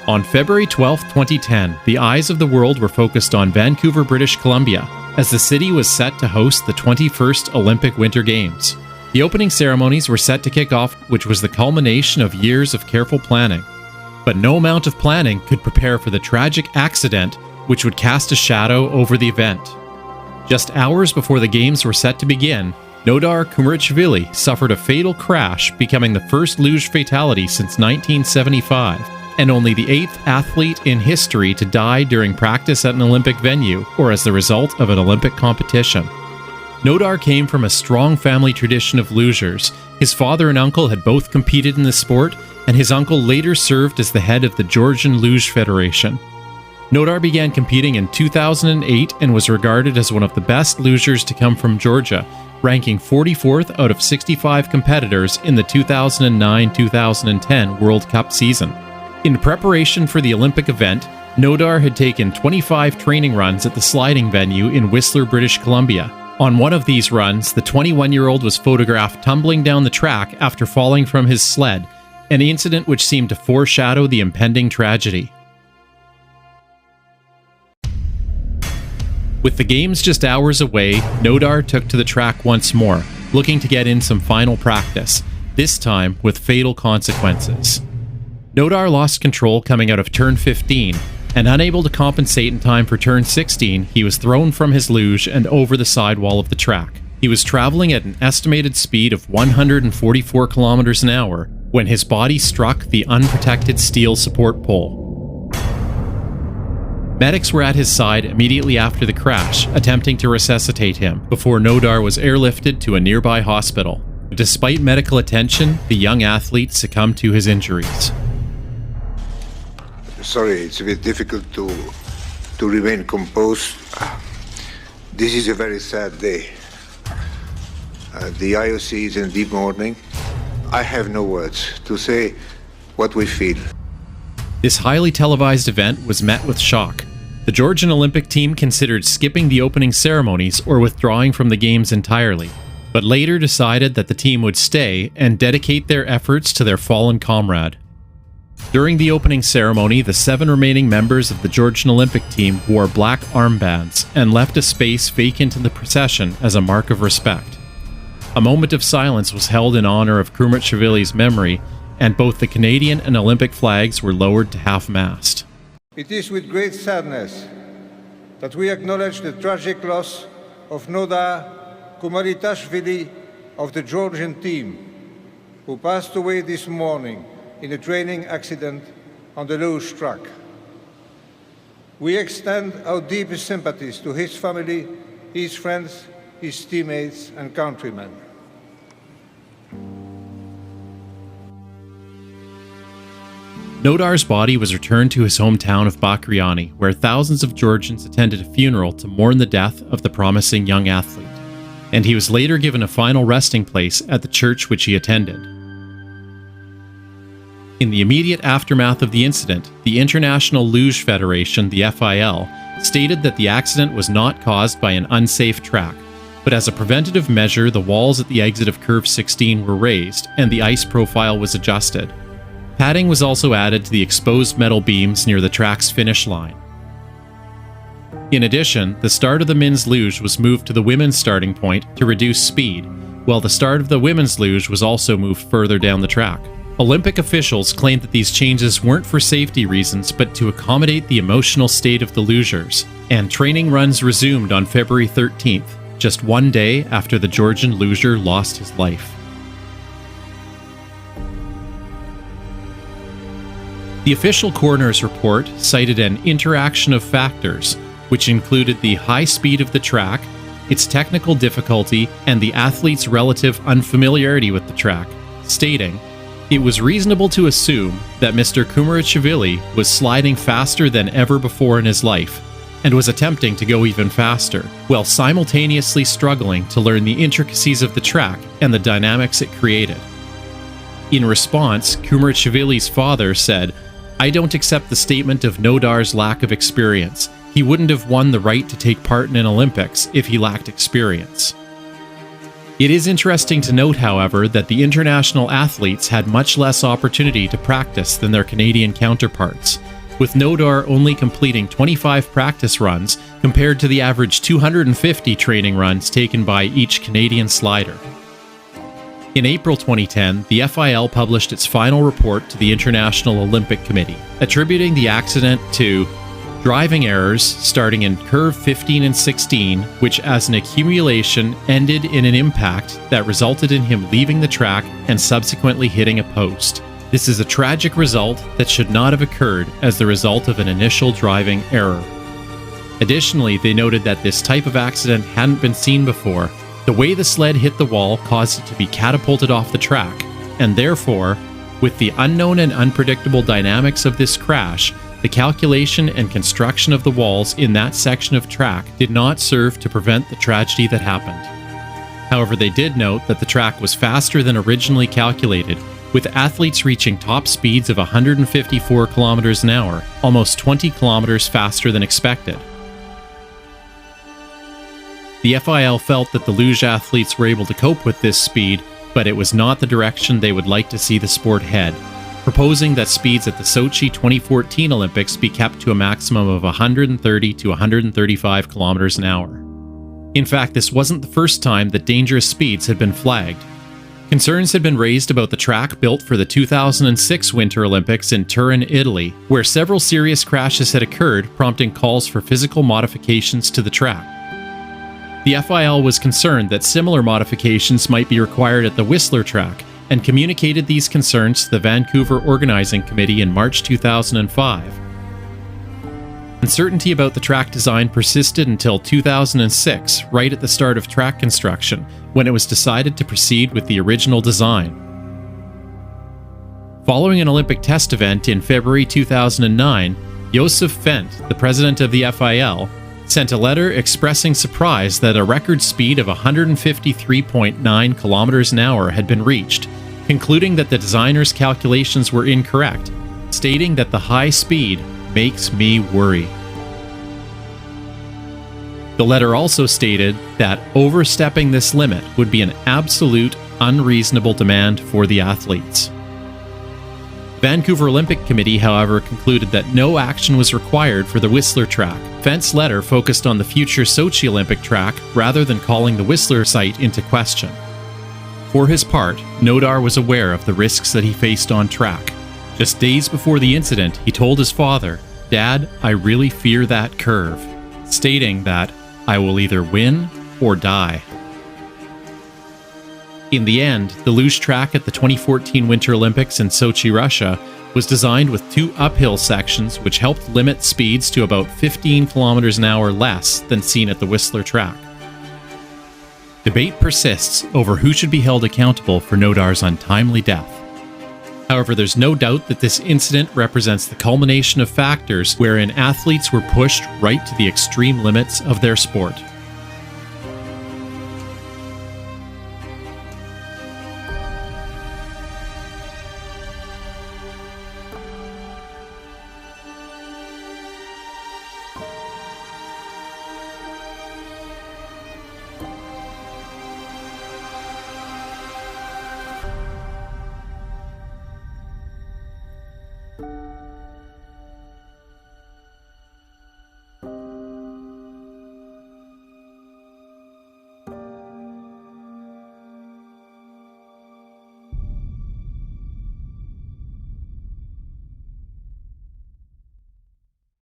On February 12, 2010, the eyes of the world were focused on Vancouver, British Columbia, as the city was set to host the 21st Olympic Winter Games. The opening ceremonies were set to kick off, which was the culmination of years of careful planning. But no amount of planning could prepare for the tragic accident which would cast a shadow over the event. Just hours before the games were set to begin, Nodar Kumarashvili suffered a fatal crash, becoming the first luge fatality since 1975, and only the 8th athlete in history to die during practice at an Olympic venue or as the result of an Olympic competition. Nodar came from a strong family tradition of lugers. His father and uncle had both competed in the sport, and his uncle later served as the head of the Georgian Luge Federation. Nodar began competing in 2008 and was regarded as one of the best lugers to come from Georgia, ranking 44th out of 65 competitors in the 2009-2010 World Cup season. In preparation for the Olympic event, Nodar had taken 25 training runs at the sliding venue in Whistler, British Columbia. On one of these runs, the 21-year-old was photographed tumbling down the track after falling from his sled, an incident which seemed to foreshadow the impending tragedy. With the games just hours away, Nodar took to the track once more, looking to get in some final practice, this time with fatal consequences. Nodar lost control coming out of turn 15, and unable to compensate in time for turn 16, he was thrown from his luge and over the sidewall of the track. He was traveling at an estimated speed of 144 kilometers an hour when his body struck the unprotected steel support pole. Medics were at his side immediately after the crash, attempting to resuscitate him before Nodar was airlifted to a nearby hospital. Despite medical attention, the young athlete succumbed to his injuries. Sorry, it's a bit difficult to remain composed. This is a very sad day. The IOC is in deep mourning. I have no words to say what we feel. This highly televised event was met with shock. The Georgian Olympic team considered skipping the opening ceremonies or withdrawing from the games entirely, but later decided that the team would stay and dedicate their efforts to their fallen comrade. During the opening ceremony, the 7 remaining members of the Georgian Olympic team wore black armbands and left a space vacant in the procession as a mark of respect. A moment of silence was held in honor of Kumarashvili's memory, and both the Canadian and Olympic flags were lowered to half-mast. It is with great sadness that we acknowledge the tragic loss of Nodar Kumarashvili of the Georgian team, who passed away this morning in a training accident on the luge track. We extend our deepest sympathies to his family, his friends, his teammates and countrymen. Nodar's body was returned to his hometown of Bakriani, where thousands of Georgians attended a funeral to mourn the death of the promising young athlete, and he was later given a final resting place at the church which he attended. In the immediate aftermath of the incident, the International Luge Federation, the FIL, stated that the accident was not caused by an unsafe track, but as a preventative measure, the walls at the exit of Curve 16 were raised and the ice profile was adjusted. Padding was also added to the exposed metal beams near the track's finish line. In addition, the start of the men's luge was moved to the women's starting point to reduce speed, while the start of the women's luge was also moved further down the track. Olympic officials claimed that these changes weren't for safety reasons but to accommodate the emotional state of the lugers, and training runs resumed on February 13th, just one day after the Georgian luger lost his life. The official coroner's report cited an interaction of factors, which included the high speed of the track, its technical difficulty, and the athlete's relative unfamiliarity with the track, stating, "It was reasonable to assume that Mr. Kumarashvili was sliding faster than ever before in his life, and was attempting to go even faster, while simultaneously struggling to learn the intricacies of the track and the dynamics it created." In response, Kumarashvili's father said, "I don't accept the statement of Nodar's lack of experience. He wouldn't have won the right to take part in an Olympics if he lacked experience." It is interesting to note, however, that the international athletes had much less opportunity to practice than their Canadian counterparts, with Nodar only completing 25 practice runs compared to the average 250 training runs taken by each Canadian slider. In April 2010, the FIL published its final report to the International Olympic Committee, attributing the accident to driving errors starting in curve 15 and 16, which as an accumulation ended in an impact that resulted in him leaving the track and subsequently hitting a post. This is a tragic result that should not have occurred as the result of an initial driving error. Additionally, they noted that this type of accident hadn't been seen before. The way the sled hit the wall caused it to be catapulted off the track, and therefore, with the unknown and unpredictable dynamics of this crash, the calculation and construction of the walls in that section of track did not serve to prevent the tragedy that happened. However, they did note that the track was faster than originally calculated, with athletes reaching top speeds of 154 kilometers an hour, almost 20 kilometers faster than expected. The FIL felt that the luge athletes were able to cope with this speed, but it was not the direction they would like to see the sport head, proposing that speeds at the Sochi 2014 Olympics be kept to a maximum of 130 to 135 kilometers an hour. In fact, this wasn't the first time that dangerous speeds had been flagged. Concerns had been raised about the track built for the 2006 Winter Olympics in Turin, Italy, where several serious crashes had occurred, prompting calls for physical modifications to the track. The FIL was concerned that similar modifications might be required at the Whistler track, and communicated these concerns to the Vancouver Organizing Committee in March 2005. Uncertainty about the track design persisted until 2006, right at the start of track construction, when it was decided to proceed with the original design. Following an Olympic test event in February 2009, Josef Fendt, the president of the FIL, sent a letter expressing surprise that a record speed of 153.9 kilometers an hour had been reached, concluding that the designer's calculations were incorrect, stating that the high speed makes me worry. The letter also stated that overstepping this limit would be an absolute unreasonable demand for the athletes. Vancouver Olympic Committee, however, concluded that no action was required for the Whistler track. Fendt's letter focused on the future Sochi Olympic track rather than calling the Whistler site into question. For his part, Nodar was aware of the risks that he faced on track. Just days before the incident, he told his father, "Dad, I really fear that curve," stating that, "I will either win or die." In the end, the luge track at the 2014 Winter Olympics in Sochi, Russia, was designed with two uphill sections which helped limit speeds to about 15 kilometers an hour less than seen at the Whistler track. Debate persists over who should be held accountable for Nodar's untimely death. However, there's no doubt that this incident represents the culmination of factors wherein athletes were pushed right to the extreme limits of their sport.